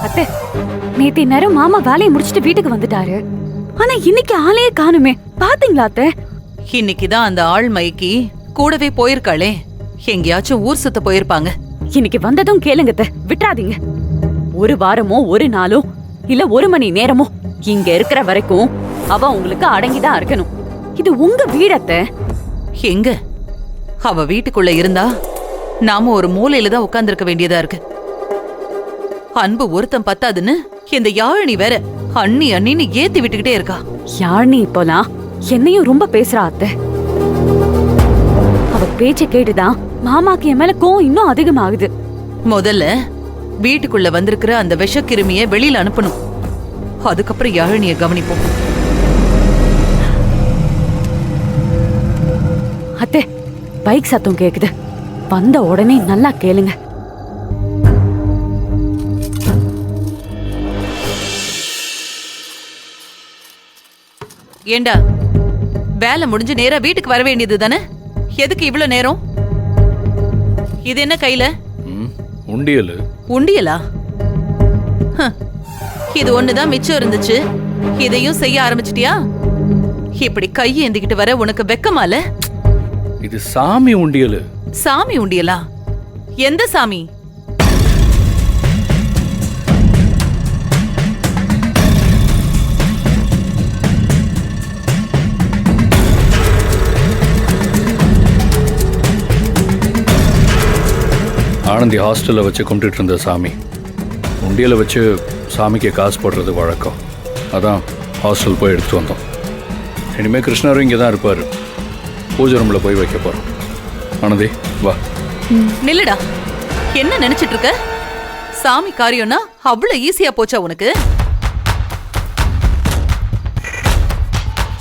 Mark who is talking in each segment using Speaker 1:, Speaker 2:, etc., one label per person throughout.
Speaker 1: அத்தை, நேத்து நேரம் மாமா வேலையை முடிச்சிட்டு வீட்டுக்கு வந்துட்டாரு. ஆனா இன்னைக்கு ஆளையே காணுமே, பாத்தீங்களா அத்தை?
Speaker 2: இன்னைக்குதான் அந்த ஆள் மைக்கி கூடவே போயிருக்காளே. எங்கேயாச்சும் ஊர் சுத்த போயிருப்பாங்க.
Speaker 1: இன்னைக்கு வந்ததும் கேளுங்க அத்தை, விட்டுறாதீங்க. ஒரு வாரமோ ஒரு நாளோ இல்ல ஒரு மணி நேரமோ இங்க இருக்கிற வரைக்கும் அவ உங்களுக்கு அடங்கிதான் இருக்கணும். இது உங்க வீடத்தை.
Speaker 2: எங்க அவ வீட்டுக்குள்ள இருந்தா நாம ஒரு மூலையில தான் உட்கார்ந்திருக்க வேண்டியதா இருக்கு. அன்பு ஒருத்தன் பத்தாதுன்னு இந்த யாழினி வேற அண்ணி அண்ணின்னு ஏத்தி விட்டுக்கிட்டே இருக்கா.
Speaker 1: யாழினி இப்போலாம் என்னையும் ரொம்ப பேசுறா அத்தை. அவ பேச்ச கேட்டுதான் மாமாக்கு என் மேல கோவம் இன்னும் அதிகமாகுது.
Speaker 2: முதல்ல வீட்டுக்குள்ள வந்திருக்கிற அந்த விஷக்கிருமிய வெளியில அனுப்பணும். அதுக்கப்புறம் யாழினிய கவனிப்போம்.
Speaker 1: அத்தை, பைக் சத்தம் கேக்குது. வந்த உடனே நல்லா கேளுங்க.
Speaker 2: ஏண்டா, வேலை முடிஞ்சு நேரா வீட்டுக்கு வர வேண்டியது தானே? எதுக்கு இவ்வளவு நேரம்? இது என்ன கையில?
Speaker 3: உண்டியல்.
Speaker 2: உண்டியலா? இது ஒண்ணுதான் மிச்சம் இருந்துச்சு. இதையும் செய்ய ஆரம்பிச்சிட்டியா? இப்படி கையை ஏந்திக்கிட்டு வர உனக்கு வெக்கமால?
Speaker 3: இது சாமி உண்டியல்.
Speaker 2: சாமி உண்டியலா? எந்த சாமி?
Speaker 3: ஆனந்தி ஹாஸ்டல்ல வச்சு கும்பிட்டு இருந்த சாமி. உண்டியலை வச்சு சாமிக்கு காசு போடுறது வழக்கம். அதான் ஹாஸ்டல் போய் எடுத்துட்டு வந்தோம். இனிமேல் கிருஷ்ணரும் இங்கே தான் இருப்பார். பூஜை ரூமில் போய் வைக்க போகிறோம். ஆனந்தி வா.
Speaker 2: நில்லுடா. என்ன நினைச்சிட்டு இருக்க? சாமி காரியம்னா அவ்வளவு ஈஸியா போச்சா உனக்கு?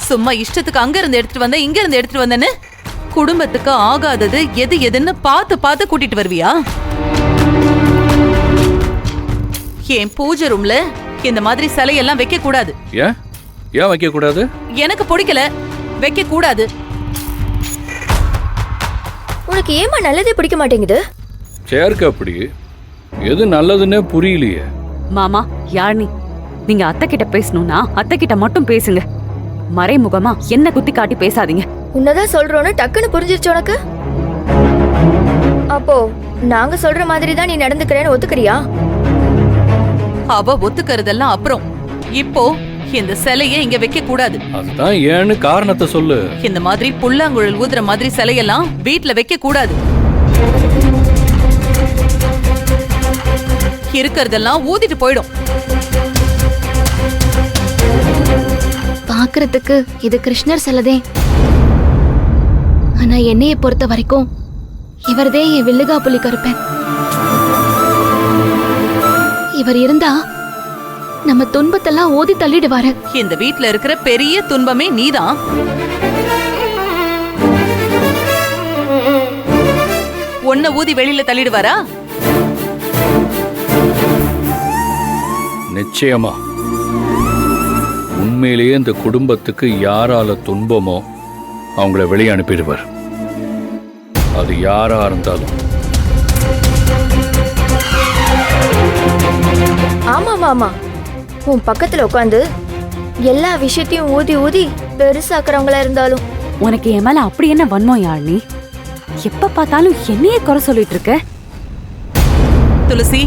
Speaker 2: சும்மா இஷ்டத்துக்கு அங்க இருந்து எடுத்துட்டு வந்த இங்க இருந்து எடுத்துட்டு வந்தேன்னு குடும்பத்துக்கு ஆகாதது எது எதுன்னு பார்த்து பார்த்து கூட்டிட்டு வருவியா? என் பூஜை ரூம்ல இந்த மாதிரி சிலையெல்லாம் வைக்க கூடாது.
Speaker 3: ஏன் ஏன் வைக்க கூடாது?
Speaker 2: எனக்கு பிடிக்கல, வைக்க கூடாது.
Speaker 4: உனக்கு ஏமா நல்லதே பிடிக்க மாட்டேங்குது?
Speaker 3: சேர்க்க அப்படி எது நல்லதுன்னே புரியலையே.
Speaker 1: மாமா, யாழினி, நீங்க அத்தை கிட்ட பேசணும்னா அத்தை கிட்ட மட்டும் பேசுங்க. மறைமுகமா என்ன குத்தி காட்டி பேசாதீங்க.
Speaker 4: உன்னதான் சொல்றோன்னு டக்குன்னு புரிஞ்சிருச்சு உனக்கு? அப்போ நாங்க சொல்ற மாதிரி தான் நீ நடந்துக்கிறேன்னு ஒத்துக்கிறியா?
Speaker 2: அவ ஒத்துக்கிறதெல்லாம் அப்புறம். இப்போ இந்த சிலையை இங்க வைக்க கூடாது.
Speaker 3: அதுதான் ஏன்னு காரணத்தை சொல்லு.
Speaker 2: இந்த மாதிரி புல்லாங்குழல் ஊதுற மாதிரி சிலையெல்லாம் வீட்ல வைக்க கூடாது. இருக்கிறதெல்லாம் ஊதிட்டு போயிடும்.
Speaker 5: பாக்குறதுக்கு இது கிருஷ்ணர் சிலதே. ஆனா என்னைய பொறுத்த வரைக்கும் இவர்தே என் வில்லுகா புலி கருப்பேன். இவர் இருந்தா நம்ம துன்பத்தெல்லாம் ஓதி தள்ளிடுவாரு.
Speaker 2: இந்த வீட்ல இருக்கிற பெரிய துன்பமே நீதான். ஒன்ன ஊதி வெளியில தள்ளிடுவாரா?
Speaker 3: நிச்சயமா. உண்மையிலேயே இந்த குடும்பத்துக்கு யாரால துன்பமோ அவங்கள வெளியே அனுப்பிடுவார். அது யாரா இருந்தாலும்.
Speaker 4: ஆமா மாமா, உன் பக்கத்துல உட்காந்து எல்லா விஷயத்தையும் ஊதி ஊதி பெருசாக்குறவங்களா இருந்தாலும்.
Speaker 1: உனக்கு என் மேல அப்படி என்ன வன்மம் யாழினி? எப்ப பார்த்தாலும் என்னையே குறை சொல்லிட்டு இருக்க.
Speaker 2: துளசி,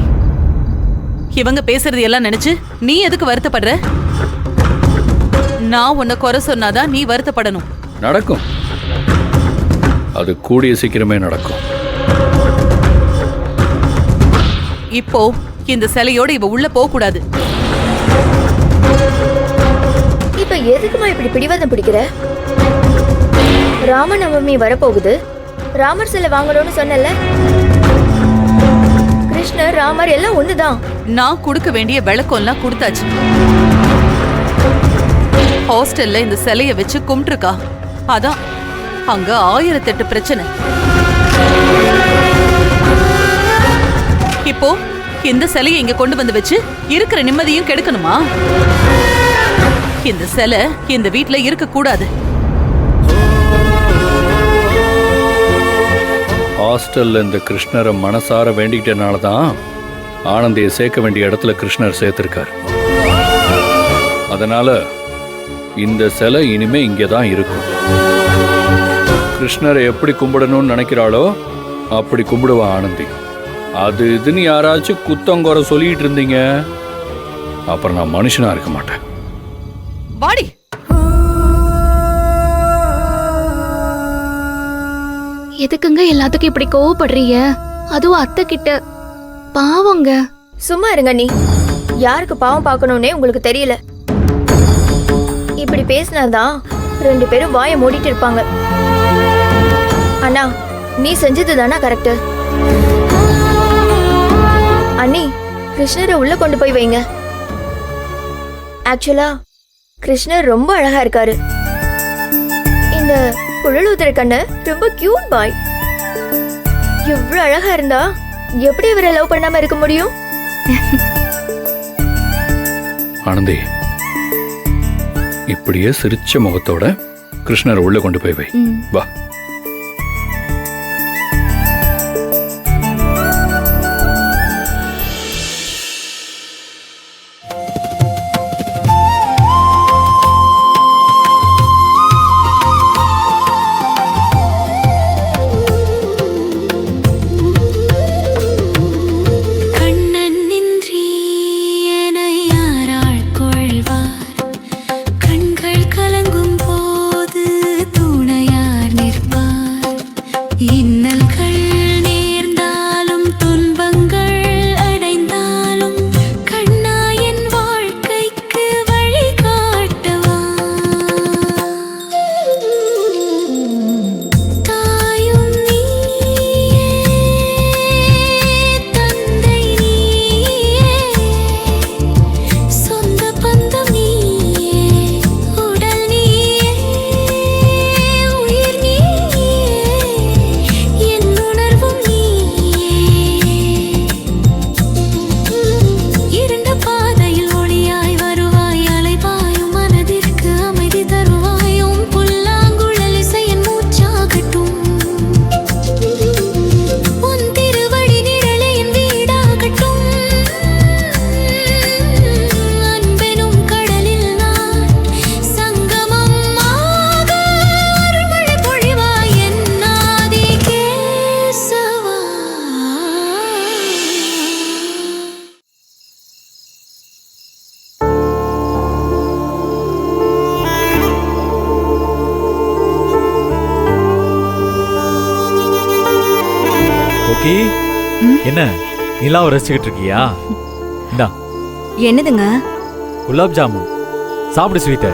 Speaker 2: இவங்க பேசுறது எல்லாம் நினைச்சு நீ எதுக்கு வருத்தப்படுற? நான் உன்னை குறை சொன்னாதான் நீ வருத்தப்படணும்.
Speaker 3: நடக்கும். அது கூடிய சீக்கிரமே நடக்கும்.
Speaker 2: இப்போ இந்த சிலையோட இவ உள்ள போக கூடாது.
Speaker 4: இப்ப எதுக்குமா இப்படி பிடிவாதம் பிடிக்கிற? ராமநவமி வரப்போகுது. ராமர் சிலை வாங்கணும்னு சொன்னல. கிருஷ்ணர் ராமர் எல்லாம் ஒண்ணுதான்.
Speaker 2: நான் கொடுக்க வேண்டிய விளக்கம்லாம் கொடுத்தாச்சு. ஹாஸ்டல்ல இந்த சிலைய வச்சு கும்பிட்டுருக்கா. அதான் அங்க 1008 பிரச்சனை. இப்போ இந்த சிலையை இங்க கொண்டு வந்து வச்சு இருக்கிற நிம்மதியும் கெடுக்கணுமா? இந்த சிலை இந்த வீட்ல இருக்க கூடாது.
Speaker 3: ஹாஸ்டல்ல இந்த கிருஷ்ணரை மனசார வேண்டிக்கிட்டனால தான் ஆனந்தியை சேர்க்க வேண்டிய இடத்துல கிருஷ்ணர் சேர்த்திருக்கார். அதனால இந்த சிலை இனிமே இங்கே தான் இருக்கும். கிருஷ்ணரை எப்படி கும்பிடணும்னு நினைக்கிறாளோ அப்படி கும்பிடுவா ஆனந்தி. அது இதுன்னு யாராச்சும் குத்தங்குறை சொல்லிட்டு இருந்தீங்க, அப்புறம் நான் மனுஷனா இருக்க மாட்டேன்.
Speaker 2: வாடி.
Speaker 5: எதுக்குங்க எல்லாத்துக்கும் இப்படி கோவப்படுறீங்க? அதுவும் அத்தை கிட்ட. பாவங்க.
Speaker 4: சும்மா இருங்க நீ. யாருக்கு பாவம் பார்க்கணும்னே உங்களுக்கு தெரியல. இப்படி பேசினாதான் 2 பேரும் வாயை மூடிட்டு இருப்பாங்க. அண்ணா, நீ செஞ்சது தானா கரெக்ட்? அண்ணி, கிருஷ்ணரை உள்ள கொண்டு போய் வைங்க. ஆக்சுவலா கிருஷ்ணர் ரொம்ப அழகா இருக்காரு. இந்த குழலுதிர கண்ணு ரொம்ப கியூட் பாய். இவ்வளவு அழகா இருந்தா எப்படி இவரை லவ் பண்ணாம இருக்க முடியும்?
Speaker 3: ஆனந்தி, இப்படியே சிரிச்ச முகத்தோட கிருஷ்ணரை உள்ள கொண்டு போய் வை. வா.
Speaker 6: என்ன நிலாவை ரசிச்சுக்கிட்டு இருக்கியா? இந்தா.
Speaker 7: என்னதுங்க?
Speaker 6: குலாப் ஜாமுன் சாப்பிடு ஸ்வீட்ட.